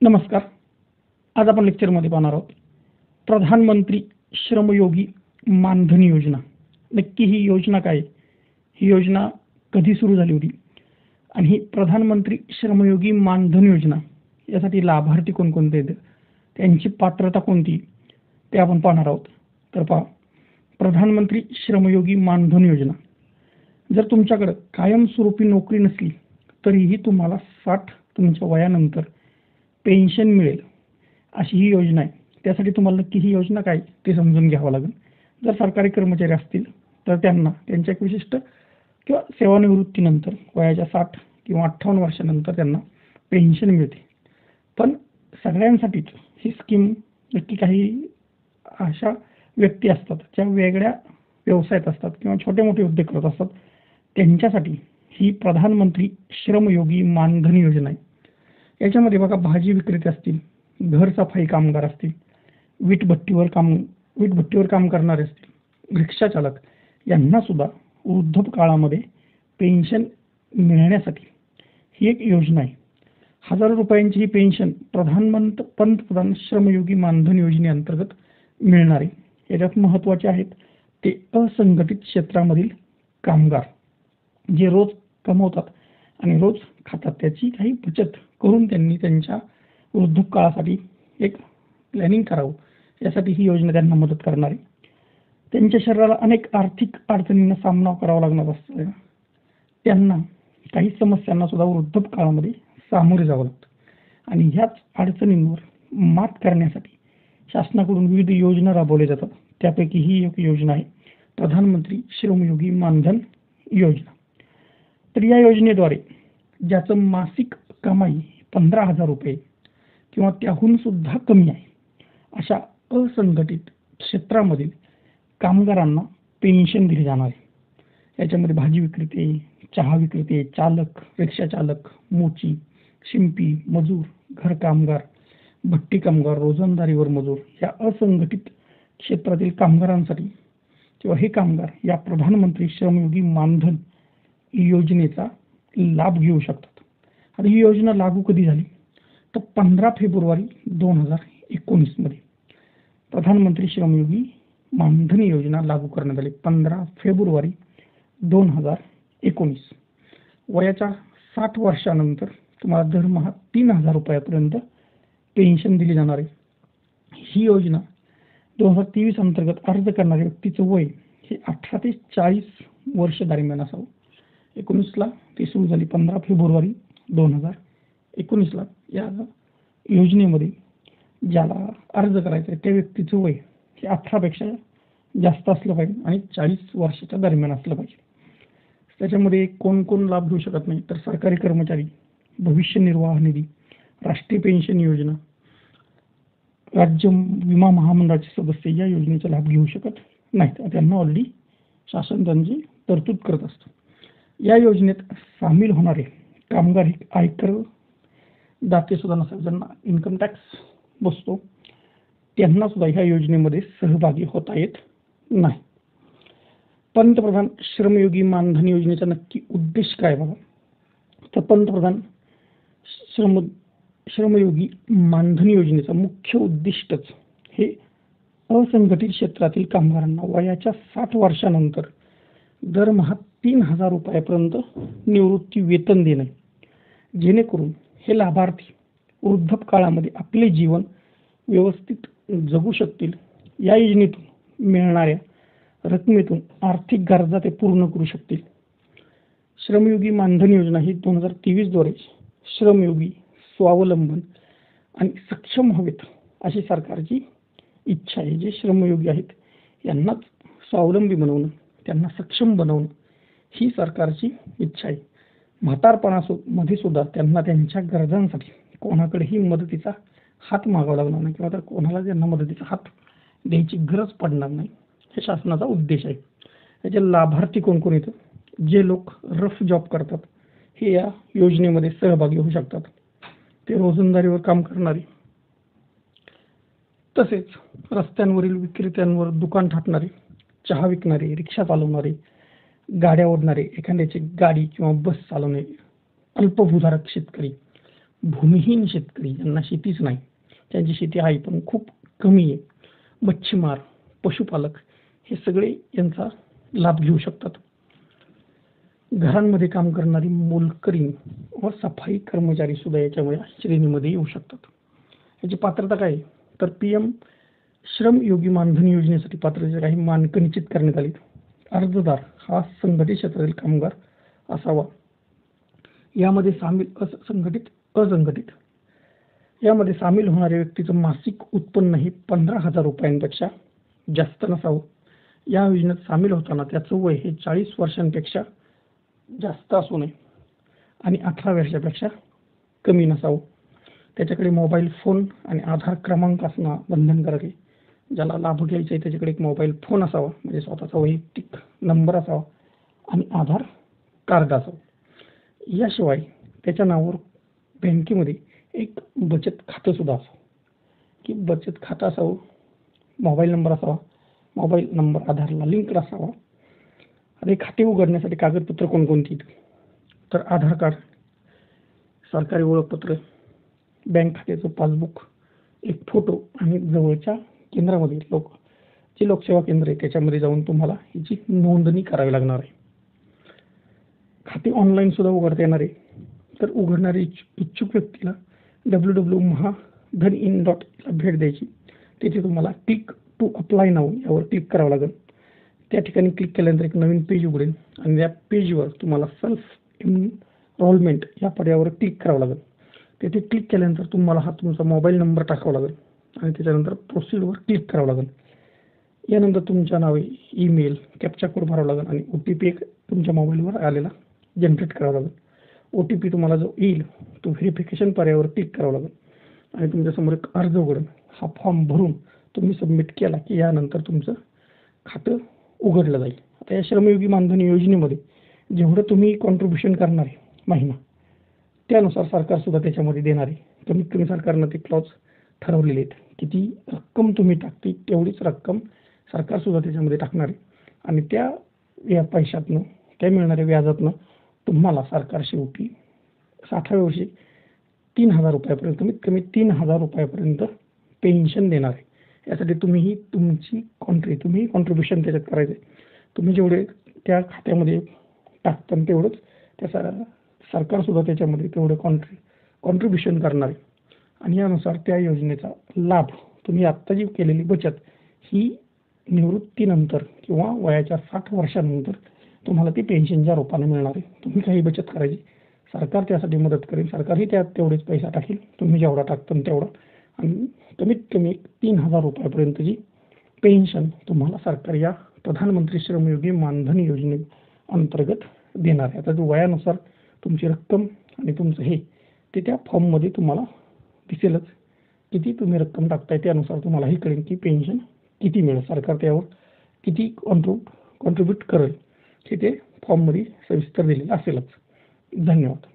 नमस्कार. आज आपण लेक्चरमध्ये पाहणार आहोत प्रधानमंत्री श्रमयोगी मानधन योजना. नक्की ही योजना काय? ही योजना कधी सुरू झाली होती आणि ही प्रधानमंत्री श्रमयोगी मानधन योजना यासाठी लाभार्थी कोणकोणते आहेत, त्यांची पात्रता कोणती, ते आपण पाहणार आहोत. तर पहा, प्रधानमंत्री श्रमयोगी मानधन योजना. जर तुमच्याकडे कायमस्वरूपी नोकरी नसली तरीही तुम्हाला 60 तुमच्या वयानंतर पेन्शन मिळेल अशी ही योजना आहे. त्यासाठी तुम्हाला नक्की ही योजना काय ते समजून घ्यावं लागेल. जर सरकारी कर्मचारी असतील तर त्यांना त्यांच्या एक विशिष्ट किंवा सेवानिवृत्तीनंतर वयाच्या 60 किंवा 58 वर्षानंतर त्यांना पेन्शन मिळते. पण सगळ्यांसाठीच ही स्कीम नक्की काही अशा व्यक्ती असतात ज्या वेगळ्या व्यवसायात असतात किंवा छोटे मोठे उद्योग करत असतात, त्यांच्यासाठी ही प्रधानमंत्री श्रमयोगी मानधन योजना आहे. याच्यामध्ये बघा, भाजी विक्रेते असतील, घर सफाई कामगार असतील, वीटभट्टीवर काम करणारे असतील, रिक्षा चालक यांना सुद्धा वृद्धकाळामध्ये पेन्शन मिळण्यासाठी ही एक योजना आहे. 1000 रुपयांची ही पेन्शन पंतप्रधान श्रमयोगी मानधन योजनेअंतर्गत मिळणार आहे. याच्यात महत्त्वाचे आहेत ते असंघटित क्षेत्रामधील कामगार जे रोज कमवतात आणि रोज खातात, त्याची काही बचत करून त्यांनी त्यांच्या वृद्धकाळासाठी एक प्लॅनिंग करावं, यासाठी ही योजना त्यांना मदत करणार आहे. त्यांच्या शरीराला अनेक आर्थिक अडचणींना सामना करावा लागणार असतो. त्यांना काही समस्यांना सुद्धा वृद्धकाळामध्ये सामोरे जावं लागतं आणि ह्याच अडचणींवर मात करण्यासाठी शासनाकडून विविध योजना राबवल्या जातात. त्यापैकी ही एक योजना आहे प्रधानमंत्री श्रमयोगी मानधन योजना. तर या योजनेद्वारे ज्याचं मासिक कमाई 15,000 रुपये किंवा त्याहून सुद्धा कमी आहे, अशा असंघटित क्षेत्रामधील कामगारांना पेन्शन दिली जाणार आहे. याच्यामध्ये भाजी विक्रेते, चहा विक्रेते, चालक, रिक्षा चालक, मोची, शिंपी, मजूर, घर कामगार, भट्टी कामगार, रोजंदारीवर मजूर या असंघटित क्षेत्रातील कामगारांसाठी किंवा हे कामगार या प्रधानमंत्री श्रमयोगी मानधन योजनेचा लाभ घेऊ शकतात. आता ही योजना लागू कधी झाली तर 15 फेब्रुवारी 2019 मध्ये प्रधानमंत्री श्रमयोगी मानधन योजना लागू करण्यात आली. 15 फेब्रुवारी 2019. वयाच्या 60 वर्षानंतर तुम्हाला दरमहा 3,000 रुपयापर्यंत पेन्शन दिली जाणार आहे. ही योजना 2023 अंतर्गत अर्ज करणाऱ्या व्यक्तीचं वय हे 18 ते 40 वर्ष दरम्यान असावं. 19ला ती सुरू झाली. 15 फेब्रुवारी 2019ला या योजनेमध्ये ज्याला अर्ज करायचा आहे त्या व्यक्तीचं वय हे 18 पेक्षा जास्त असलं पाहिजे आणि 40 वर्षाच्या दरम्यान असलं पाहिजे. त्याच्यामध्ये कोण कोण लाभ घेऊ शकत नाही तर सरकारी कर्मचारी, भविष्य निर्वाह निधी, राष्ट्रीय पेन्शन योजना, राज्य विमा महामंडळाचे सदस्य या योजनेचा लाभ घेऊ शकत नाहीत. त्यांना ऑलरेडी शासन त्यांची तरतूद करत असतं. या योजनेत सामील होणारे कामगार हे आयकर दाते सुद्धा नसतात, ज्यांना इन्कम टॅक्स बसतो, त्यांना सुद्धा ह्या योजनेमध्ये सहभागी होता येत नाही. पंतप्रधान श्रमयोगी मानधन योजनेचा नक्की उद्देश काय बघा, तर पंतप्रधान श्रमयोगी मानधन योजनेचा मुख्य उद्दिष्टच हे असंघटित क्षेत्रातील कामगारांना वयाच्या 60 वर्षानंतर दरमहा 3,000 रुपयापर्यंत निवृत्ती वेतन देणे, जेणेकरून हे लाभार्थी वृद्धकाळामध्ये आपले जीवन व्यवस्थित जगू शकतील. या योजनेतून मिळणाऱ्या रकमेतून आर्थिक गरजा ते पूर्ण करू शकतील. श्रमयोगी मानधन योजना ही 2023 द्वारे श्रमयोगी, स्वावलंबन आणि सक्षम व्हावेत अशी सरकारची इच्छा आहे. जे श्रमयोगी आहेत यांनाच स्वावलंबी बनवणं, त्यांना सक्षम बनवणं ही सरकारची इच्छा आहे. म्हातारपणामध्ये सुद्धा त्यांना त्यांच्या गरजांसाठी कोणाकडेही मदतीचा हात मागावा लागणार नाही किंवा तर कोणाला त्यांना मदतीचा हात द्यायची गरज पडणार नाही, हे शासनाचा उद्देश आहे. याचे लाभार्थी कोण कोण येतं, जे लोक रफ जॉब करतात हे या योजनेमध्ये सहभागी होऊ शकतात. ते रोजंदारीवर काम करणारे, तसेच रस्त्यांवरील विक्रेत्यांवर दुकान थाटणारे, चहा विकणारे, रिक्षा चालवणारे, गाड्या ओढणारे, एखाद्याची गाडी किंवा बस चालवणारे, अल्पभूधारक शेतकरी, भूमिहीन शेतकरी ज्यांना शेतीच नाही, त्यांची शेती आहे पण खूप कमी आहे, मच्छीमार, पशुपालक हे सगळे यांचा लाभ घेऊ शकतात. घरांमध्ये काम करणारी मोलकरीण व सफाई कर्मचारी सुद्धा याच्यामुळे श्रेणीमध्ये येऊ शकतात. याची पात्रता काय तर PM श्रमयोगी मानधन योजनेसाठी पात्रतेचे काही मानकं निश्चित करण्यात आली. अर्जदार हा संघटित क्षेत्रातील कामगार असावा. यामध्ये असंघटित यामध्ये सामील होणाऱ्या व्यक्तीचं मासिक उत्पन्न हे 15,000 रुपयांपेक्षा जास्त नसावं. या योजनेत सामील होताना त्याचं वय हे 40 वर्षांपेक्षा जास्त असू नये आणि 18 वर्षापेक्षा कमी नसावं. त्याच्याकडे मोबाईल फोन आणि आधार क्रमांक असणं बंधनकारक आहे. ज्याला लाभ घ्यायचा आहे त्याच्याकडे एक मोबाईल फोन असावा, म्हणजे स्वतःचा वैयक्तिक नंबर असावा आणि आधार कार्ड असावं. याशिवाय त्याच्या नावावर बँकेमध्ये एक बचत खातं सुद्धा असावं, की बचत खातं असावं, मोबाईल नंबर असावा, मोबाईल नंबर आधारला लिंक असावा. आता हे खाते उघडण्यासाठी कागदपत्र कोणकोणती तर आधार कार्ड, सरकारी ओळखपत्र, बँक खात्याचं पासबुक, एक फोटो आणि जवळच्या केंद्रामध्ये जे लोकसेवा केंद्र आहे त्याच्यामध्ये जाऊन तुम्हाला याची नोंदणी करावी लागणार आहे. खाते ऑनलाईन सुद्धा उघडता येणार आहे. तर उघडणारे इच्छुक व्यक्तीला www.mahadhanin.in ला भेट द्यायची. तिथे तुम्हाला क्लिक टू अप्लाय नाव यावर क्लिक करावं लागेल. त्या ठिकाणी क्लिक केल्यानंतर एक नवीन पेज उघडेल आणि त्या पेजवर तुम्हाला सेल्फ एनरोलमेंट या पर्यायावर क्लिक करावं लागेल. तिथे क्लिक केल्यानंतर तुम्हाला हा तुमचा मोबाईल नंबर टाकावा लागेल आणि त्याच्यानंतर प्रोसीडवर क्लिक करावं लागेल. यानंतर तुमच्या नावे ईमेल, कॅप्चा कोड भरावा लागेल आणि OTP एक तुमच्या मोबाईलवर आलेला जनरेट करावा लागेल. OTP तुम्हाला जो येईल तो व्हेरिफिकेशन पर्यायावर क्लिक करावा लागेल आणि तुमच्यासमोर एक अर्ज उघडेल. हा फॉर्म भरून तुम्ही सबमिट केला की यानंतर तुमचं खातं उघडलं जाईल. आता या श्रमयोगी मानधन योजनेमध्ये जेवढं तुम्ही कॉन्ट्रीब्युशन करणार आहे महिना, त्यानुसार सरकार सुद्धा त्याच्यामध्ये देणार आहे. कमीत कमी सरकारनं ते क्लॉज ठरवलेले आहेत. किती रक्कम तुम्ही टाकते तेवढीच रक्कम सरकार सुद्धा त्याच्यामध्ये टाकणार आहे आणि त्या पैशातनं, त्या मिळणाऱ्या व्याजातनं तुम्हाला सरकार शेवटी 60व्या वर्षी 3,000 रुपयापर्यंत, कमीत कमी 3,000 रुपयापर्यंत पेन्शन देणार आहे. यासाठी तुम्ही कॉन्ट्रीब्युशन त्याच्यात करायचं आहे. तुम्ही जेवढे त्या खात्यामध्ये टाकता तेवढंच त्या सरकार सुद्धा त्याच्यामध्ये तेवढं कॉन्ट्रीब्युशन करणार आहे आणि यानुसार त्या योजनेचा लाभ तुम्ही आत्ता जी केलेली बचत ही निवृत्तीनंतर किंवा वयाच्या 60 वर्षानंतर तुम्हाला ती पेन्शनच्या रूपाने मिळणार आहे. तुम्ही काही बचत करायची, सरकार त्यासाठी मदत करेल. सरकारही त्यात तेवढेच पैसा टाकेल, तुम्ही जेवढा टाकता तेवढा, आणि कमीत कमी 3,000 रुपयापर्यंतची पेन्शन तुम्हाला सरकार या प्रधानमंत्री श्रमयोगी मानधन योजने अंतर्गत देणार आहे. आता वयानुसार तुमची रक्कम आणि तुमचं हे ते त्या फॉर्ममध्ये तुम्हाला दिसेलच. किती तुम्ही रक्कम टाकताय त्यानुसार तुम्हाला हे कळेल की पेन्शन किती मिळेल, सरकार त्यावर किती कॉन्ट्रीब्यूट करेल हे ते फॉर्ममध्ये सविस्तर दिलेलं असेलच. धन्यवाद.